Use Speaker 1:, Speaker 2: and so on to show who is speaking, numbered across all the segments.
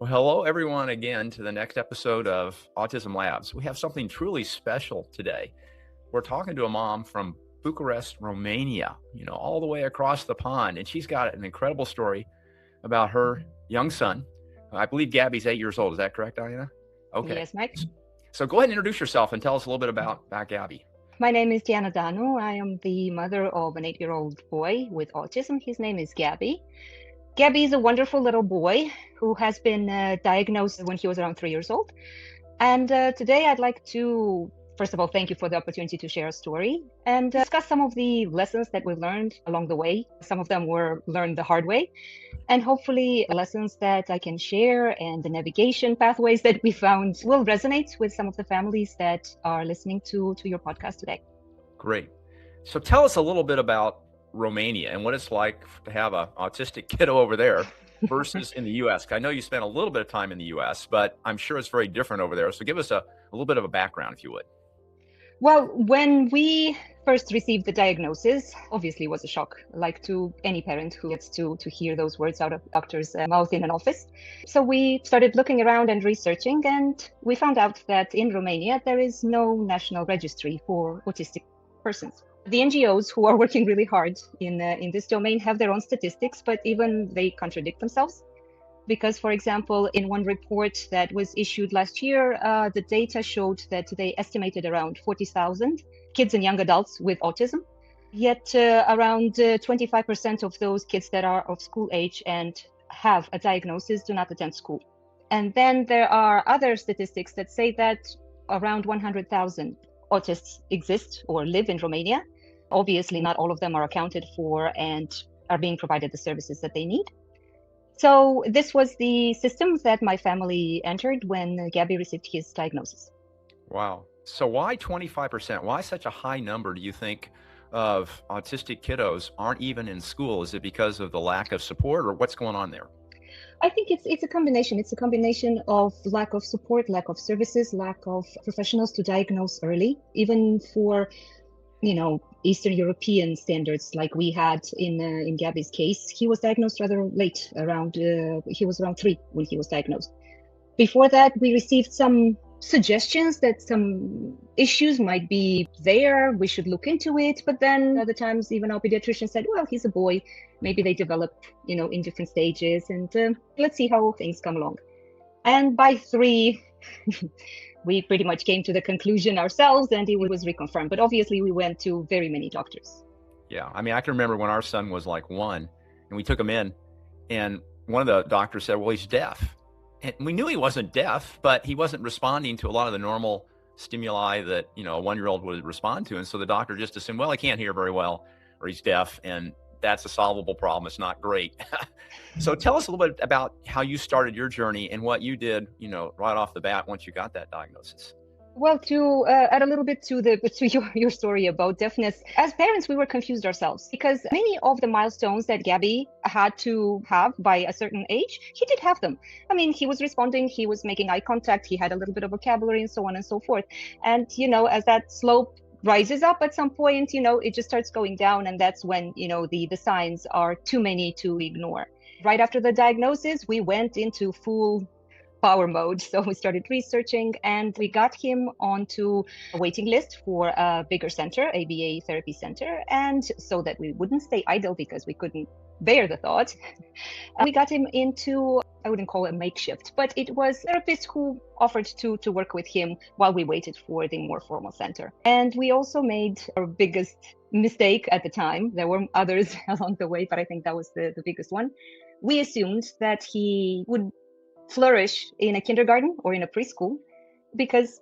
Speaker 1: Well, hello, everyone, again to the next episode of Autism Labs. We have something truly special today. We're talking to a mom from Bucharest, Romania, all the way across the pond. And she's got an incredible story about her young son. I believe Gabi's 8 years old. Is that correct, Diana? Okay.
Speaker 2: Yes, Mike.
Speaker 1: So go ahead and introduce yourself and tell us a little bit about Gabi.
Speaker 2: My name is Diana Danu. I am the mother of an 8-year-old boy with autism. His name is Gabi. Gabi is a wonderful little boy who has been diagnosed when he was around 3 years old. And today I'd like to, first of all, thank you for the opportunity to share a story and discuss some of the lessons that we learned along the way. Some of them were learned the hard way, and hopefully lessons that I can share and the navigation pathways that we found will resonate with some of the families that are listening to your podcast today.
Speaker 1: Great. So tell us a little bit about Romania and what it's like to have an autistic kiddo over there versus in the U.S. I know you spent a little bit of time in the U.S., but I'm sure it's very different over there. So give us a little bit of a background, if you would.
Speaker 2: Well, when we first received the diagnosis, obviously it was a shock, like to any parent who gets to hear those words out of the doctor's mouth in an office. So we started looking around and researching, and we found out that in Romania, there is no national registry for autistic persons. The NGOs who are working really hard in this domain have their own statistics, but even they contradict themselves. Because, for example, in one report that was issued last year, the data showed that they estimated around 40,000 kids and young adults with autism. Yet around 25% of those kids that are of school age and have a diagnosis do not attend school. And then there are other statistics that say that around 100,000 autists exist or live in Romania. Obviously, not all of them are accounted for and are being provided the services that they need. So this was the system that my family entered when Gabi received his diagnosis.
Speaker 1: Wow. So why 25%? Why such a high number, do you think, of autistic kiddos aren't even in school? Is it because of the lack of support, or what's going on there?
Speaker 2: I think it's a combination. It's a combination of lack of support, lack of services, lack of professionals to diagnose early, even for Eastern European standards like we had in Gabi's case. He was diagnosed rather late, he was around 3 when he was diagnosed. Before that, we received some suggestions that some issues might be there, we should look into it, but then other times even our pediatrician said, well, he's a boy, maybe they develop in different stages, and let's see how things come along. And by 3 we pretty much came to the conclusion ourselves, and it was reconfirmed. But obviously, we went to very many doctors.
Speaker 1: Yeah. I mean, I can remember when our son was like 1 and we took him in, and one of the doctors said, well, he's deaf. And we knew he wasn't deaf, but he wasn't responding to a lot of the normal stimuli that, a 1-year-old would respond to. And so the doctor just assumed, well, he can't hear very well, or he's deaf, and that's a solvable problem. It's not great. So tell us a little bit about how you started your journey and what you did, right off the bat once you got that diagnosis.
Speaker 2: Well, to add a little bit to your story about deafness, as parents, we were confused ourselves because many of the milestones that Gabi had to have by a certain age, he did have them. I mean, he was responding, he was making eye contact, he had a little bit of vocabulary and so on and so forth. And, as that slope rises up at some point, it just starts going down. And that's when, the signs are too many to ignore. Right after the diagnosis, we went into full power mode. So we started researching, and we got him onto a waiting list for a bigger center, ABA therapy center. And so that we wouldn't stay idle because we couldn't bear the thought, we got him into, I wouldn't call it makeshift, but it was therapists who offered to work with him while we waited for the more formal center. And we also made our biggest mistake at the time. There were others along the way, but I think that was the biggest one. We assumed that he would flourish in a kindergarten or in a preschool because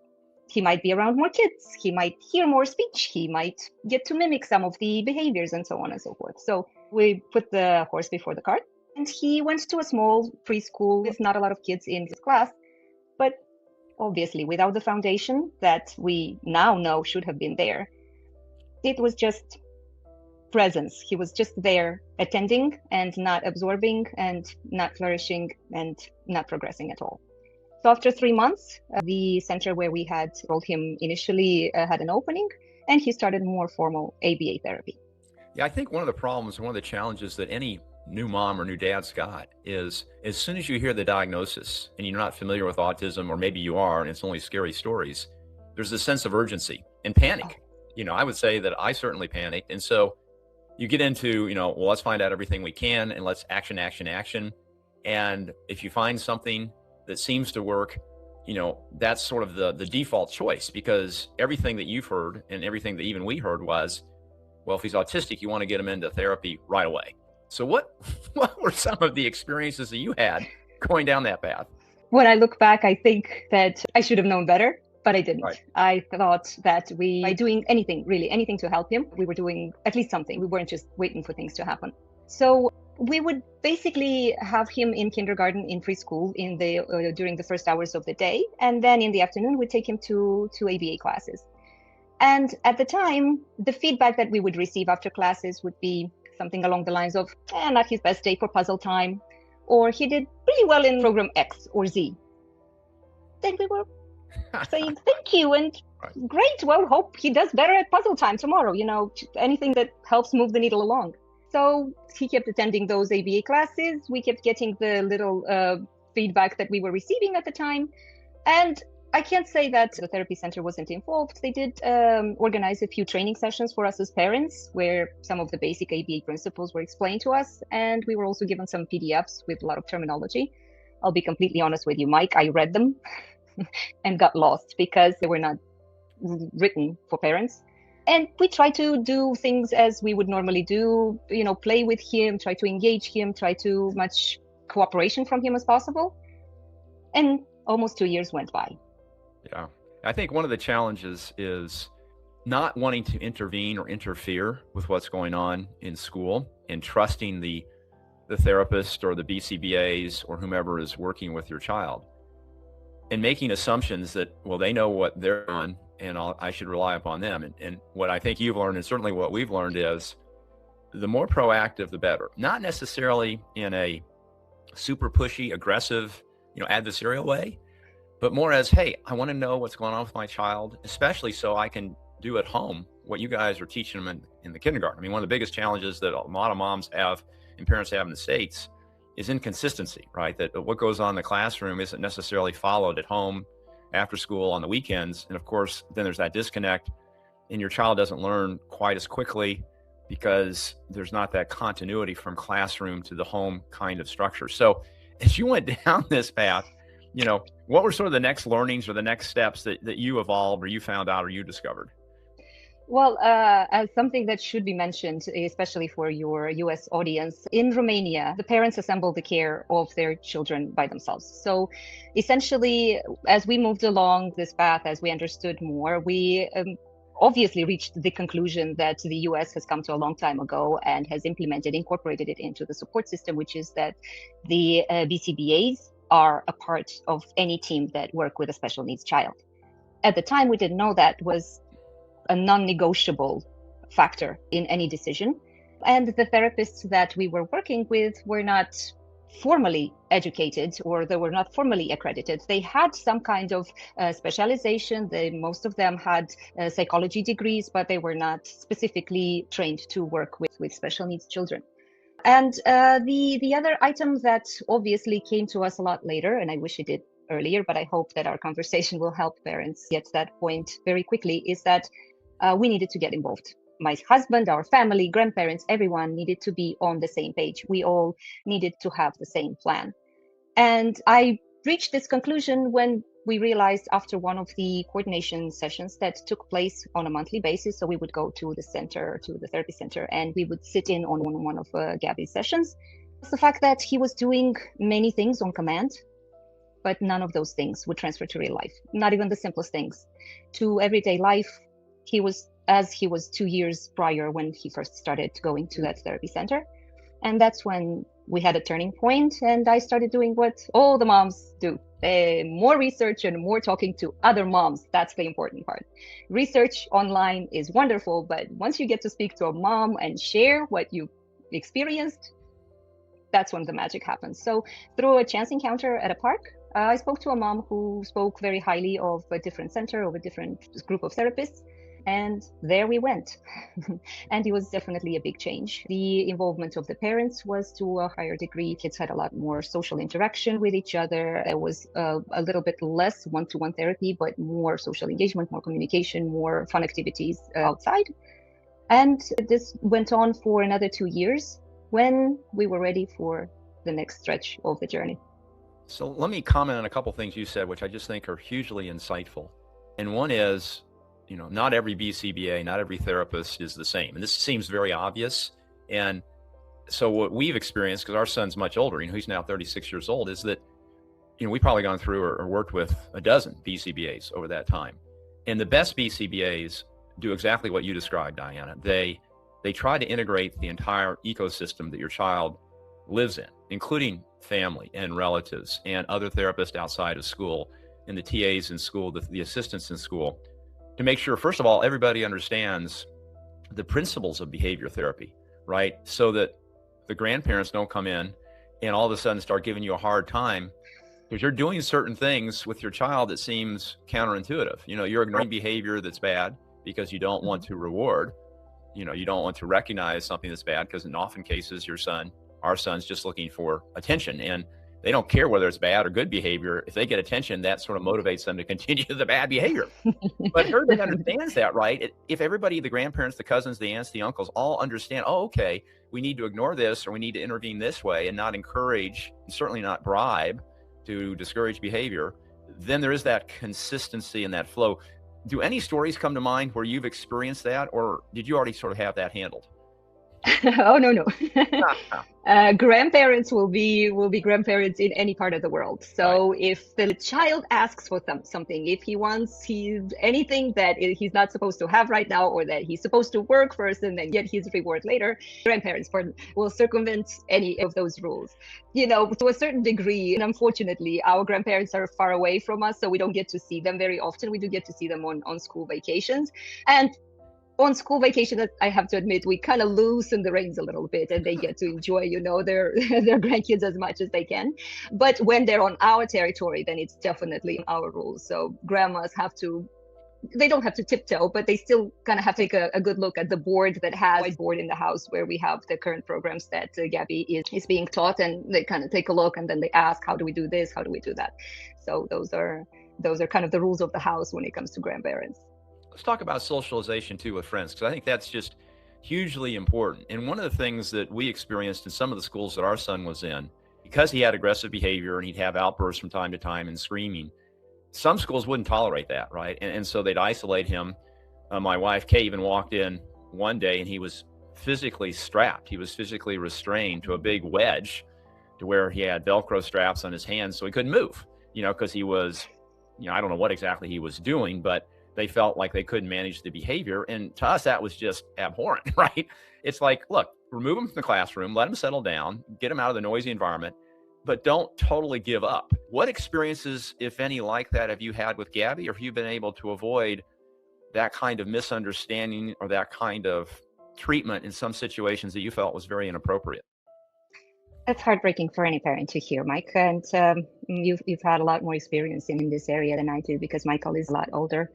Speaker 2: he might be around more kids, he might hear more speech, he might get to mimic some of the behaviors and so on and so forth. So we put the horse before the cart, and he went to a small preschool with not a lot of kids in his class, but obviously without the foundation that we now know should have been there. It was just presence. He was just there attending and not absorbing and not flourishing and not progressing at all. So after 3 months, the center where we had enrolled him initially had an opening, and he started more formal ABA therapy.
Speaker 1: Yeah, I think one of the problems, one of the challenges that any new mom or new dad's got is as soon as you hear the diagnosis and you're not familiar with autism, or maybe you are and it's only scary stories, there's a sense of urgency and panic. I would say that I certainly panicked. And so you get into, well, let's find out everything we can and let's action, action, action. And if you find something that seems to work, that's sort of the default choice, because everything that you've heard and everything that even we heard was, well, if he's autistic, you want to get him into therapy right away. So what were some of the experiences that you had going down that path?
Speaker 2: When I look back, I think that I should have known better, but I didn't.
Speaker 1: Right.
Speaker 2: I thought that by doing anything, really anything to help him, we were doing at least something. We weren't just waiting for things to happen. So we would basically have him in kindergarten, in preschool, during the first hours of the day, and then in the afternoon we'd take him to ABA classes. And at the time, the feedback that we would receive after classes would be something along the lines of, not his best day for puzzle time, or he did really well in program X or Z. Then we were saying, thank you, and great, well, hope he does better at puzzle time tomorrow, anything that helps move the needle along. So he kept attending those ABA classes. We kept getting the little feedback that we were receiving at the time. And I can't say that the therapy center wasn't involved. They did organize a few training sessions for us as parents, where some of the basic ABA principles were explained to us. And we were also given some PDFs with a lot of terminology. I'll be completely honest with you, Mike. I read them and got lost because they were not written for parents. And we try to do things as we would normally do, play with him, try to engage him, try to much cooperation from him as possible. And almost 2 years went by.
Speaker 1: Yeah. I think one of the challenges is not wanting to intervene or interfere with what's going on in school, and trusting the therapist or the BCBAs or whomever is working with your child, and making assumptions that, well, they know what they're doing and I should rely upon them. And what I think you've learned, and certainly what we've learned, is the more proactive, the better. Not necessarily in a super pushy, aggressive, adversarial way, but more as, hey, I want to know what's going on with my child, especially so I can do at home what you guys are teaching them in the kindergarten. I mean, one of the biggest challenges that a lot of moms have and parents have in the States is inconsistency, right? That what goes on in the classroom isn't necessarily followed at home, after school, on the weekends. And of course, then there's that disconnect, and your child doesn't learn quite as quickly because there's not that continuity from classroom to the home kind of structure. So as you went down this path, what were sort of the next learnings or the next steps that you evolved or you found out or you discovered?
Speaker 2: Well, as something that should be mentioned, especially for your US audience, in Romania, the parents assemble the care of their children by themselves. So essentially, as we moved along this path, as we understood more, we obviously reached the conclusion that the US has come to a long time ago and has incorporated it into the support system, which is that the BCBAs are a part of any team that work with a special needs child. At the time, we didn't know that was a non-negotiable factor in any decision. And the therapists that we were working with were not formally educated, or they were not formally accredited. They had some kind of specialization. Most of them had psychology degrees, but they were not specifically trained to work with special needs children. And the other item that obviously came to us a lot later, and I wish it did earlier, but I hope that our conversation will help parents get to that point very quickly, is that we needed to get involved. My husband, our family, grandparents, everyone needed to be on the same page. We all needed to have the same plan. And I reached this conclusion when we realized, after one of the coordination sessions that took place on a monthly basis, so we would go to the center, to the therapy center, and we would sit in on one of Gabi's sessions. It's the fact that he was doing many things on command, but none of those things would transfer to real life, not even the simplest things. To everyday life, he was as he was 2 years prior when he first started going to that therapy center. And that's when we had a turning point, and I started doing what all the moms do. More research and more talking to other moms. That's the important part. Research online is wonderful, but once you get to speak to a mom and share what you experienced, that's when the magic happens. So through a chance encounter at a park, I spoke to a mom who spoke very highly of a different center, of a different group of therapists. And there we went. And it was definitely a big change. The involvement of the parents was to a higher degree. Kids had a lot more social interaction with each other. There was a little bit less one-to-one therapy, but more social engagement, more communication, more fun activities outside. And this went on for another 2 years when we were ready for the next stretch of the journey.
Speaker 1: So let me comment on a couple things you said, which I just think are hugely insightful. And one is, not every BCBA, not every therapist is the same. And this seems very obvious. And so what we've experienced, because our son's much older, he's now 36 years old, is that, we've probably gone through or worked with a dozen BCBAs over that time. And the best BCBAs do exactly what you described, Diana. They try to integrate the entire ecosystem that your child lives in, including family and relatives and other therapists outside of school and the TAs in school, the assistants in school, to make sure, first of all, everybody understands the principles of behavior therapy, right? So that the grandparents don't come in and all of a sudden start giving you a hard time because you're doing certain things with your child that seems counterintuitive. You're ignoring behavior that's bad because you don't want to reward, you don't want to recognize something that's bad, because in often cases, our son's just looking for attention, and they don't care whether it's bad or good behavior. If they get attention, that sort of motivates them to continue the bad behavior. But everybody understands that, right? If everybody, the grandparents, the cousins, the aunts, the uncles, all understand, oh, okay, we need to ignore this, or we need to intervene this way and not encourage, and certainly not bribe to discourage behavior, then there is that consistency and that flow. Do any stories come to mind where you've experienced that, or did you already sort of have that handled?
Speaker 2: Oh, no. Grandparents will be grandparents in any part of the world. So right. If the child asks for something, if he wants anything that he's not supposed to have right now, or that he's supposed to work first and then get his reward later, grandparents will circumvent any of those rules. To a certain degree, and unfortunately, our grandparents are far away from us, so we don't get to see them very often. We do get to see them on school vacations. And on school vacation, I have to admit, we kind of loosen the reins a little bit, and they get to enjoy, their grandkids as much as they can. But when they're on our territory, then it's definitely our rules. So grandmas they don't have to tiptoe, but they still kind of have to take a good look at the board that has a board in the house where we have the current programs that Gabi is being taught, and they kind of take a look, and then they ask, how do we do this? How do we do that? So those are kind of the rules of the house when it comes to grandparents.
Speaker 1: Let's talk about socialization too with friends, because I think that's just hugely important. And one of the things that we experienced in some of the schools that our son was in, because he had aggressive behavior and he'd have outbursts from time to time and screaming, some schools wouldn't tolerate that, right? And so they'd isolate him. My wife, Kay, even walked in one day and he was physically strapped. He was physically restrained to a big wedge to where he had Velcro straps on his hands so he couldn't move, because he was, I don't know what exactly he was doing, but they felt like they couldn't manage the behavior. And to us, that was just abhorrent, right? It's like, look, remove them from the classroom, let them settle down, get them out of the noisy environment, but don't totally give up. What experiences, if any, like that have you had with Gabi, or have you been able to avoid that kind of misunderstanding or that kind of treatment in some situations that you felt was very inappropriate?
Speaker 2: That's heartbreaking for any parent to hear, Mike. And you've had a lot more experience in this area than I do, because Michael is a lot older.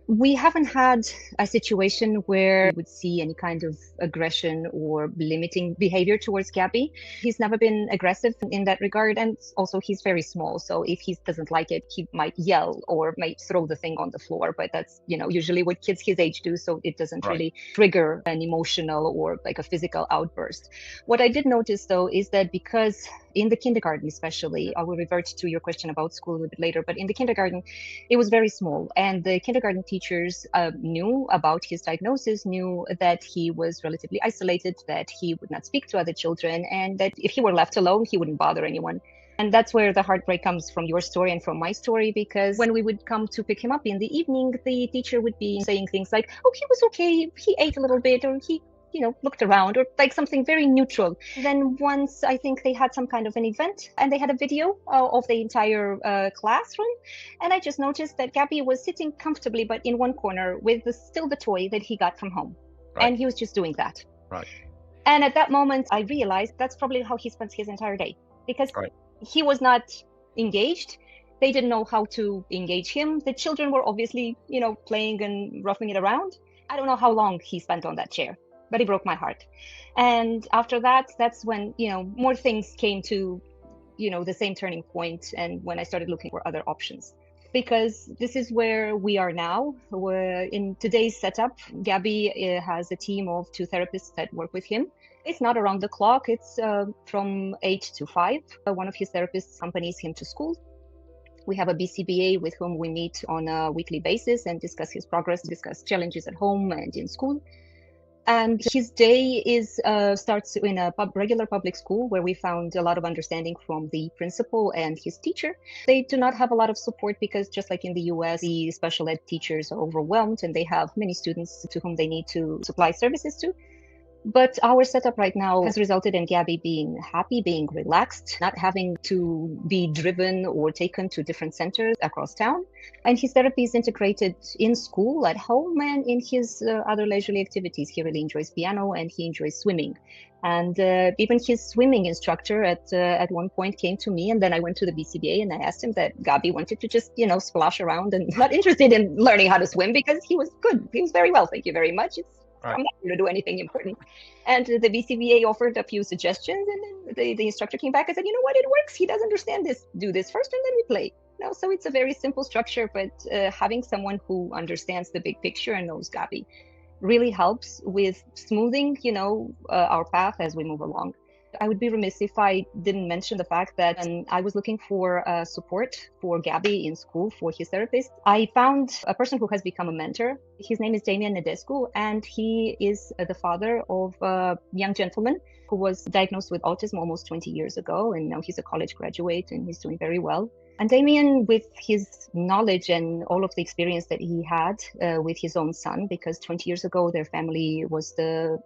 Speaker 2: We haven't had a situation where we would see any kind of aggression or limiting behavior towards Gabi. He's never been aggressive in that regard. And also he's very small. So if he doesn't like it, he might yell or might throw the thing on the floor. But that's, usually what kids his age do. So it doesn't really trigger an emotional or like a physical outburst. What I did notice, though, is that because in the kindergarten, especially, I will revert to your question about school a little bit later, but in the kindergarten, it was very small. And the kindergarten teachers knew about his diagnosis, knew that he was relatively isolated, that he would not speak to other children, and that if he were left alone, he wouldn't bother anyone. And that's where the heartbreak comes from your story and from my story, because when we would come to pick him up in the evening, the teacher would be saying things like, oh, he was okay, he ate a little bit, or he looked around, or like something very neutral. Then once I think they had some kind of an event and they had a video of the entire classroom. And I just noticed that Gabi was sitting comfortably, but in one corner with still the toy that he got from home. Right. And he was just doing that.
Speaker 1: Right.
Speaker 2: And at that moment, I realized that's probably how he spent his entire day, because he was not engaged. They didn't know how to engage him. The children were obviously, playing and roughing it around. I don't know how long he spent on that chair, but he broke my heart. And after that, that's when, more things came to, the same turning point, and when I started looking for other options. Because this is where we are now. In today's setup, Gabi has a team of 2 therapists that work with him. It's not around the clock. It's from 8 to 5. One of his therapists accompanies him to school. We have a BCBA with whom we meet on a weekly basis and discuss his progress, discuss challenges at home and in school. And his day starts in a regular public school, where we found a lot of understanding from the principal and his teacher. They do not have a lot of support because, just like in the US, the special ed teachers are overwhelmed and they have many students to whom they need to supply services to. But our setup right now has resulted in Gabi being happy, being relaxed, not having to be driven or taken to different centers across town. And his therapy is integrated in school, at home, and in his other leisurely activities. He really enjoys piano and he enjoys swimming. And even his swimming instructor at one point came to me, and then I went to the BCBA and I asked him that Gabi wanted to just, splash around and not interested in learning how to swim because he was good. He was very well, thank you very much. Right. I'm not going to do anything important. And the BCBA offered a few suggestions, and then the instructor came back and said, you know what, it works. He does understand this. Do this first, and then we play. So it's a very simple structure, but having someone who understands the big picture and knows Gabi really helps with smoothing, our path as we move along. I would be remiss if I didn't mention the fact that I was looking for support for Gabi in school for his therapist. I found a person who has become a mentor. His name is Diana Danu, and he is the father of a young gentleman who was diagnosed with autism almost 20 years ago, and now he's a college graduate and he's doing very well. And Damien, with his knowledge and all of the experience that he had with his own son, because 20 years ago, their family was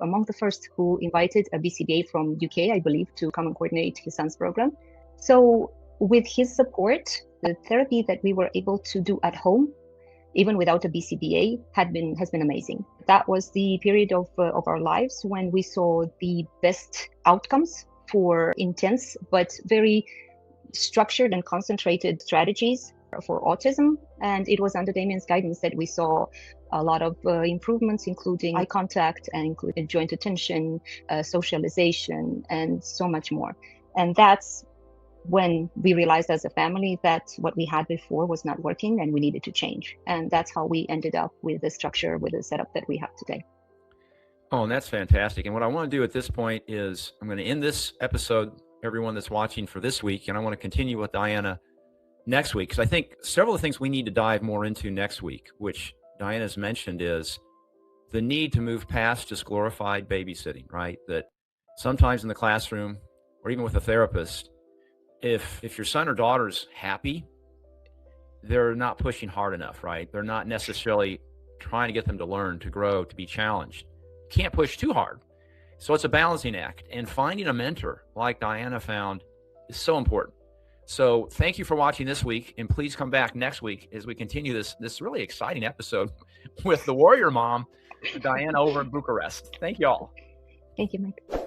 Speaker 2: among the first who invited a BCBA from UK, I believe, to come and coordinate his son's program. So with his support, the therapy that we were able to do at home, even without a BCBA, has been amazing. That was the period of our lives when we saw the best outcomes for intense but very structured and concentrated strategies for autism. And it was under Damien's guidance that we saw a lot of improvements, including eye contact and including joint attention, socialization, and so much more. And that's when we realized as a family that what we had before was not working and we needed to change. And that's how we ended up with the structure, with the setup that we have today.
Speaker 1: Oh, and that's fantastic. And what I want to do at this point is I'm going to end this episode, everyone that's watching, for this week, and I want to continue with Diana next week, because I think several of the things we need to dive more into next week, which Diana's mentioned, is the need to move past just glorified babysitting, right? That sometimes in the classroom or even with a therapist, if your son or daughter's happy, they're not pushing hard enough, right? They're not necessarily trying to get them to learn, to grow, to be challenged. Can't push too hard. So it's a balancing act, and finding a mentor like Diana found is so important. So thank you for watching this week, and please come back next week as we continue this really exciting episode with the warrior mom, Diana, over in Bucharest. Thank you all.
Speaker 2: Thank you, Mike.